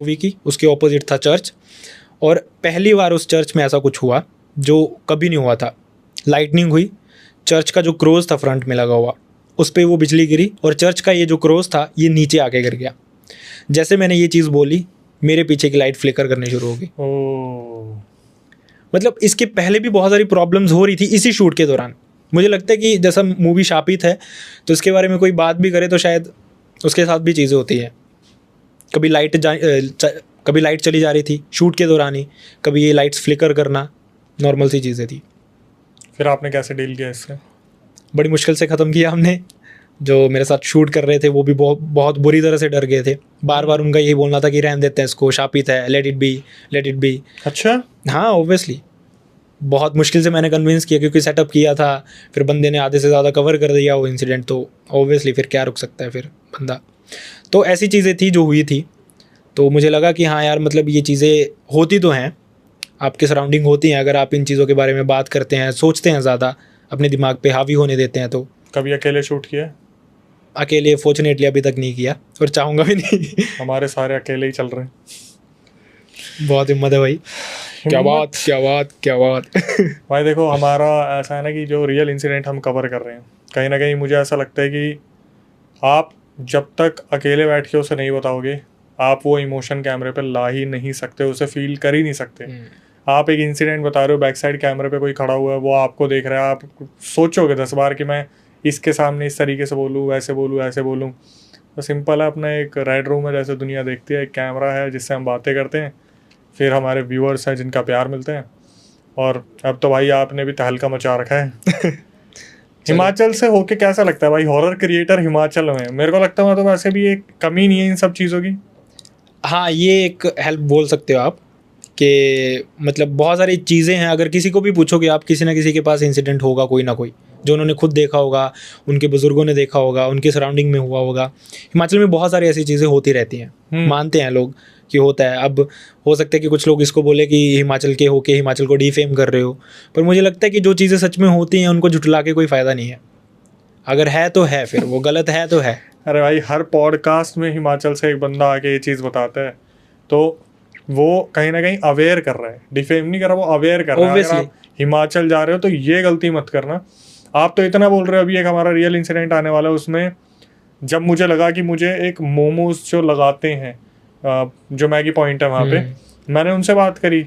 Movie की, उसके opposite था चर्च। और पहली बार उस चर्च में ऐसा कुछ हुआ जो कभी नहीं हुआ था। लाइटनिंग हुई, चर्च का जो क्रॉस था फ्रंट में लगा हुआ, उस पर वो बिजली गिरी और चर्च का ये जो क्रॉस था ये नीचे आके गिर गया। जैसे मैंने ये चीज़ बोली, मेरे पीछे की लाइट फ्लिकर करनी शुरू हो गई। मतलब इसके पहले भी बहुत सारी प्रॉब्लम्स हो रही थी इसी शूट के दौरान। मुझे लगता है कि जैसा मूवी शापित है तो इसके बारे में कोई बात भी करे तो शायद उसके साथ भी चीज़ें होती हैं। कभी लाइट चली जा रही थी शूट के दौरान ही, कभी ये लाइट्स फ्लिकर करना नॉर्मल सी चीज़ें थी। फिर आपने कैसे डील किया इससे? बड़ी मुश्किल से ख़त्म किया हमने। जो मेरे साथ शूट कर रहे थे वो भी बहुत बुरी तरह से डर गए थे। बार बार उनका यही बोलना था कि रहने देते हैं इसको, शापित है, let it be, let it be. अच्छा, हाँ ऑब्वियसली बहुत मुश्किल से मैंने कन्विंस किया, क्योंकि सेटअप किया था, फिर बंदे ने आधे से ज़्यादा कवर कर दिया वो इंसिडेंट, तो ऑब्वियसली फिर क्या रुक सकता है फिर बंदा। तो ऐसी चीज़ें थी जो हुई थी। तो मुझे लगा कि हाँ यार, मतलब ये चीज़ें होती तो हैं, आपके सराउंडिंग होती हैं, अगर आप इन चीज़ों के बारे में बात करते हैं, सोचते हैं ज़्यादा, अपने दिमाग पे हावी होने देते हैं। तो कभी अकेले शूट किया? अकेले फॉर्चुनेटली अभी तक नहीं किया और चाहूँगा भी नहीं। हमारे सारे अकेले ही चल रहे हैं। बहुत हिम्मत है भाई। क्या बात क्या बात क्या बात। भाई देखो, हमारा ऐसा है ना कि जो रियल इंसिडेंट हम कवर कर रहे हैं, कहीं ना कहीं मुझे ऐसा लगता है कि आप जब तक अकेले बैठ के उसे नहीं बताओगे, आप वो इमोशन कैमरे पे ला ही नहीं सकते, उसे फील कर ही नहीं सकते। आप एक इंसिडेंट बता रहे हो, बैक साइड कैमरे पे कोई खड़ा हुआ है, वो आपको देख रहा है, आप सोचोगे 10 बार कि मैं इसके सामने इस तरीके से बोलूँ, वैसे बोलूँ, ऐसे बोलूँ। तो सिंपल है, अपना एक रेड रूम है जैसे दुनिया देखती है, एक कैमरा है जिससे हम बातें करते हैं, फिर हमारे व्यूअर्स हैं जिनका प्यार मिलते हैं। और अब तो भाई आपने भी तहलका मचा रखा है। हिमाचल से होके कैसा लगता है भाई, हॉरर क्रिएटर हिमाचल में? मेरे को लगता है तो वैसे भी एक कमी नहीं है इन सब चीज़ों की। हाँ, ये एक हेल्प बोल सकते हो आप कि मतलब बहुत सारी चीज़ें हैं। अगर किसी को भी पूछोगे आप, किसी ना किसी के पास इंसिडेंट होगा कोई ना कोई, जो उन्होंने खुद देखा होगा, उनके बुज़ुर्गों ने देखा होगा, उनके सराउंडिंग में हुआ होगा। हिमाचल में बहुत सारी ऐसी चीज़ें होती रहती हैं, मानते हैं लोग कि होता है। अब हो सकता है कि कुछ लोग इसको बोले कि हिमाचल के होके हिमाचल को डिफेम कर रहे हो, पर मुझे लगता है कि जो चीज़ें सच में होती हैं उनको झुठला के कोई फ़ायदा नहीं है। अगर है तो है, फिर वो गलत है तो है। अरे भाई, हर पॉडकास्ट में हिमाचल से एक बंदा आके ये चीज़ बताता है, तो वो कहीं ना कहीं अवेयर कर रहा है, डिफेम नहीं कर रहा, वो अवेयर कर रहा है। अगर आप हिमाचल जा रहे हो तो ये गलती मत करना। आप तो इतना बोल रहे हो, अभी एक हमारा रियल इंसिडेंट आने वाला है, उसमें जब मुझे लगा कि मुझे एक मोमोज जो लगाते हैं, जो मैगी पॉइंट है वहाँ पे, मैंने उनसे बात करी।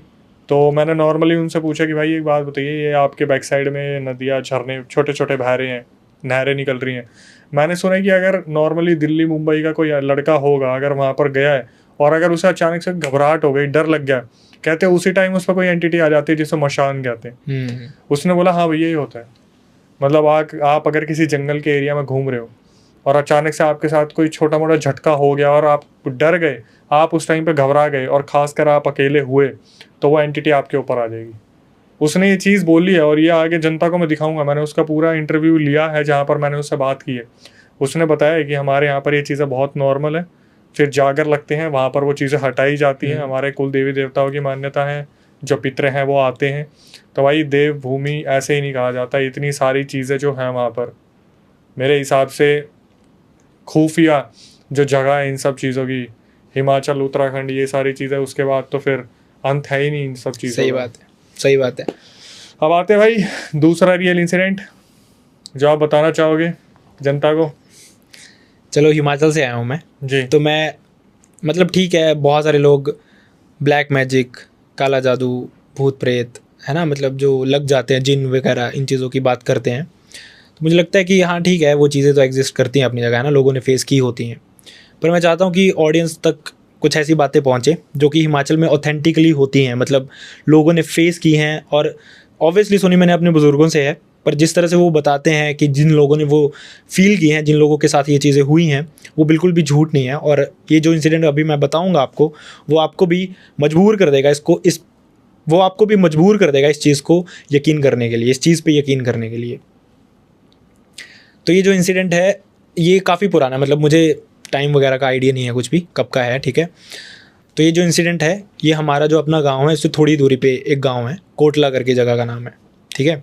तो मैंने नॉर्मली उनसे पूछा कि भाई एक बात बताइए, ये आपके बैक साइड में नदियाँ, झरने, छोटे छोटे बहरे हैं, नहरें निकल रही हैं। मैंने सुना है कि अगर नॉर्मली दिल्ली मुंबई का कोई लड़का होगा, अगर वहाँ पर गया है और अगर उसे अचानक से घबराहट हो गई, डर लग गया, कहते हैं उसी टाइम उस पर कोई एंटिटी आ जाती है जिसे मशान कहते हैं। उसने बोला हाँ भैया, यही होता है। मतलब आप अगर किसी जंगल के एरिया में घूम रहे हो और अचानक से आपके साथ कोई छोटा मोटा झटका हो गया और आप डर गए, आप उस टाइम पे घबरा गए और खासकर आप अकेले हुए, तो वो एंटिटी आपके ऊपर आ जाएगी। उसने ये चीज़ बोली है और ये आगे जनता को मैं दिखाऊंगा। मैंने उसका पूरा इंटरव्यू लिया है जहाँ पर मैंने उससे बात की है। उसने बताया कि हमारे यहाँ पर ये चीज़ें बहुत नॉर्मल है, फिर जागर लगते हैं वहाँ पर वो चीज़ें हटाई जाती हैं। हमारे कुल देवी देवताओं की मान्यता है, जो पितृ हैं वो आते हैं। तो भाई देव भूमि ऐसे ही नहीं कहा जाता। इतनी सारी चीज़ें जो हैं वहाँ पर, मेरे हिसाब से खुफिया जो जगह है इन सब चीज़ों की, हिमाचल, उत्तराखंड, ये सारी चीज़ें, उसके बाद तो फिर अंत है ही नहीं इन सब चीज़ों। सही बात है, सही बात है। अब आते हैं भाई दूसरा रियल इंसिडेंट जो आप बताना चाहोगे जनता को। चलो, हिमाचल से आया हूँ मैं जी। तो मैं मतलब ठीक है, बहुत सारे लोग ब्लैक मैजिक, काला जादू, भूत प्रेत, है ना, मतलब जो लग जाते हैं, जिन वगैरह, इन चीज़ों की बात करते हैं। तो मुझे लगता है कि हाँ ठीक है, वो चीज़ें तो एग्जिस्ट करती हैं अपनी जगह, है ना, लोगों ने फेस की होती हैं। पर मैं चाहता हूँ कि ऑडियंस तक कुछ ऐसी बातें पहुँचे जो कि हिमाचल में ऑथेंटिकली होती हैं, मतलब लोगों ने फेस की हैं। और ऑब्वियसली सुनी मैंने अपने बुज़ुर्गों से है, पर जिस तरह से वो बताते हैं कि जिन लोगों ने वो फील की हैं, जिन लोगों के साथ ये चीज़ें हुई हैं, वो बिल्कुल भी झूठ नहीं है। और ये जो इंसिडेंट अभी मैं बताऊंगा आपको, वो आपको भी मजबूर कर देगा वो आपको भी मजबूर कर देगा इस चीज़ को यकीन करने के लिए, इस चीज़ पे यकीन करने के लिए। तो ये जो इंसिडेंट है ये काफ़ी पुराना है, मतलब मुझे टाइम वगैरह का आइडिया नहीं है कुछ भी कब का है, ठीक है। तो ये जो इंसिडेंट है, ये हमारा जो अपना गाँव है इससे थोड़ी दूरी पे एक गाँव है, कोटला करके जगह का नाम है, ठीक है।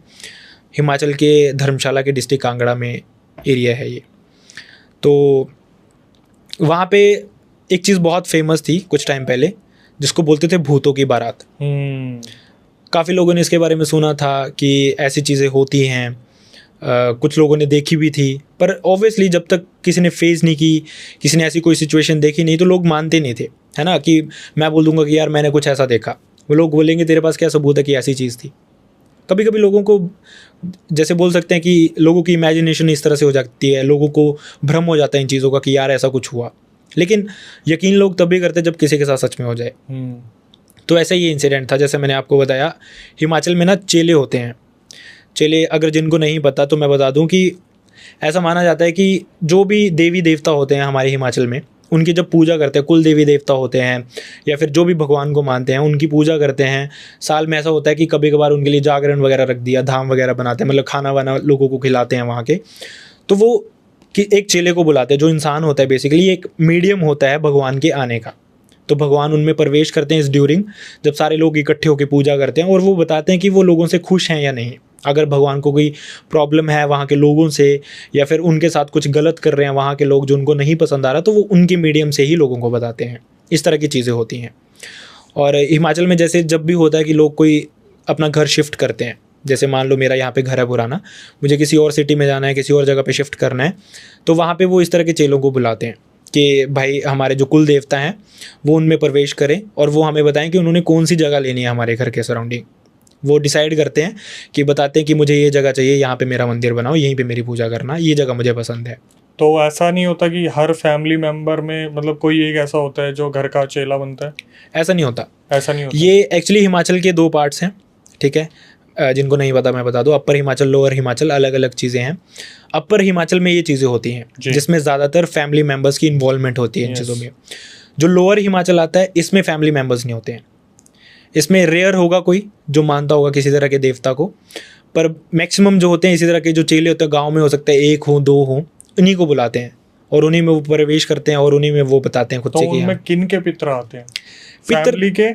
हिमाचल के धर्मशाला के डिस्ट्रिक्ट कांगड़ा में एरिया है ये। तो वहाँ पे एक चीज़ बहुत फेमस थी कुछ टाइम पहले, जिसको बोलते थे भूतों की बारात। काफ़ी लोगों ने इसके बारे में सुना था कि ऐसी चीज़ें होती हैं, कुछ लोगों ने देखी भी थी, पर ऑब्वियसली जब तक किसी ने फेस नहीं की, किसी ने ऐसी कोई सिचुएशन देखी नहीं, तो लोग मानते नहीं थे, है ना। कि मैं बोल दूंगा कि यार मैंने कुछ ऐसा देखा, वो लोग बोलेंगे तेरे पास क्या सबूत है कि ऐसी चीज़ थी। कभी कभी लोगों को जैसे बोल सकते हैं कि लोगों की इमेजिनेशन इस तरह से हो जाती है, लोगों को भ्रम हो जाता है इन चीज़ों का कि यार ऐसा कुछ हुआ, लेकिन यकीन लोग तभी करते हैं जब किसी के साथ सच में हो जाए। तो ऐसा ही इंसिडेंट था, जैसे मैंने आपको बताया, हिमाचल में ना चेले होते हैं। चेले अगर जिनको नहीं पता तो मैं बता दूं कि ऐसा माना जाता है कि जो भी देवी देवता होते हैं हमारे हिमाचल में, उनकी जब पूजा करते हैं, कुल देवी देवता होते हैं या फिर जो भी भगवान को मानते हैं उनकी पूजा करते हैं। साल में ऐसा होता है कि कभी कभार उनके लिए जागरण वगैरह रख दिया, धाम वगैरह बनाते हैं, मतलब खाना वाना लोगों को खिलाते हैं वहाँ के। तो वो कि एक चेले को बुलाते हैं, जो इंसान होता है बेसिकली, एक मीडियम होता है भगवान के आने का। तो भगवान उनमें प्रवेश करते हैं इस ड्यूरिंग, जब सारे लोग इकट्ठे होकर पूजा करते हैं, और वो बताते हैं कि वो लोगों से खुश हैं या नहीं। अगर भगवान को कोई प्रॉब्लम है वहाँ के लोगों से, या फिर उनके साथ कुछ गलत कर रहे हैं वहाँ के लोग जो उनको नहीं पसंद आ रहा, तो वो उनके मीडियम से ही लोगों को बताते हैं। इस तरह की चीज़ें होती हैं। और हिमाचल में जैसे जब भी होता है कि लोग कोई अपना घर शिफ्ट करते हैं, जैसे मान लो मेरा यहाँ पे घर है पुराना, मुझे किसी और सिटी में जाना है, किसी और जगह पे शिफ्ट करना है, तो वहाँ पे वो इस तरह के चेलों को बुलाते हैं कि भाई हमारे जो कुल देवता हैं वो उनमें प्रवेश करें, और वो हमें बताएं कि उन्होंने कौन सी जगह लेनी है हमारे घर के सराउंडिंग। वो डिसाइड करते हैं कि बताते हैं कि मुझे ये जगह चाहिए, यहाँ पे मेरा मंदिर बनाओ, यहीं पे मेरी पूजा करना, ये जगह मुझे पसंद है। तो ऐसा नहीं होता कि हर फैमिली मेंबर में मतलब कोई एक ऐसा होता है जो घर का चेला बनता है? ऐसा नहीं होता। ऐसा नहीं होता। ये एक्चुअली हिमाचल के 2 पार्ट्स हैं, ठीक है। जिनको नहीं पता मैं बता दूं, अपर हिमाचल, लोअर हिमाचल, अलग अलग चीज़ें हैं। अपर हिमाचल में ये चीज़ें होती हैं जिसमें ज़्यादातर फैमिली मेम्बर्स की इन्वॉल्वमेंट होती है इन चीज़ों में। जो लोअर हिमाचल आता है इसमें फैमिली मेम्बर्स नहीं होते हैं। इसमें रेयर होगा कोई जो मानता होगा किसी तरह के देवता को, पर मैक्सिमम जो होते हैं इसी तरह के जो चेले होते हैं, गाँव में हो सकता है 1 हो 2 हो, इन्हीं को बुलाते हैं और उन्हीं में वो प्रवेश करते हैं और उन्हीं में वो बताते हैं खुद से कि उनमें किन के पितर आते हैं? पितर फैमिली के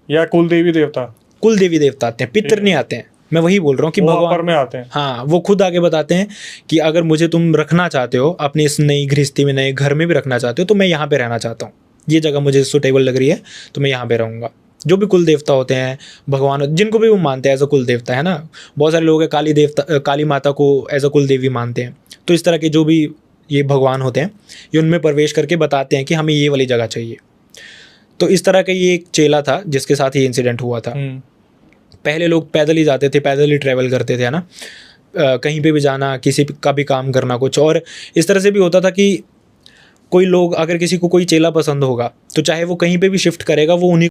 या कुल देवी देवता? कुल देवी देवता आते हैं, पितर नहीं आते हैं। मैं वही बोल रहा हूँ कि भगवान में आते हैं। हाँ, वो खुद आके बताते हैं कि अगर मुझे तुम रखना चाहते हो अपनी इस नई गृहस्थी में, नए घर में भी रखना चाहते हो, तो मैं यहाँ पे रहना चाहता हूँ, ये जगह मुझे सुटेबल लग रही है, तो मैं यहाँ पे रहूँगा। जो भी कुल देवता होते हैं, भगवान जिनको भी वो मानते हैं एज अ कुल देवता, है ना। बहुत सारे लोग हैं काली माता को एज अ कुल देवी मानते हैं। तो इस तरह के जो भी ये भगवान होते हैं, ये उनमें प्रवेश करके बताते हैं कि हमें ये वाली जगह चाहिए। तो इस तरह का ये एक चेला था जिसके साथ ये इंसिडेंट हुआ था। पहले लोग पैदल ही जाते थे, पैदल ही ट्रैवल करते थे, है ना। कहीं पे भी जाना, किसी का भी काम करना कुछ, और इस तरह से भी होता था कि कोई लोग अगर किसी को कोई चेला पसंद होगा तो चाहे वो कहीं पे भी शिफ्ट करेगा, वो उन्हीं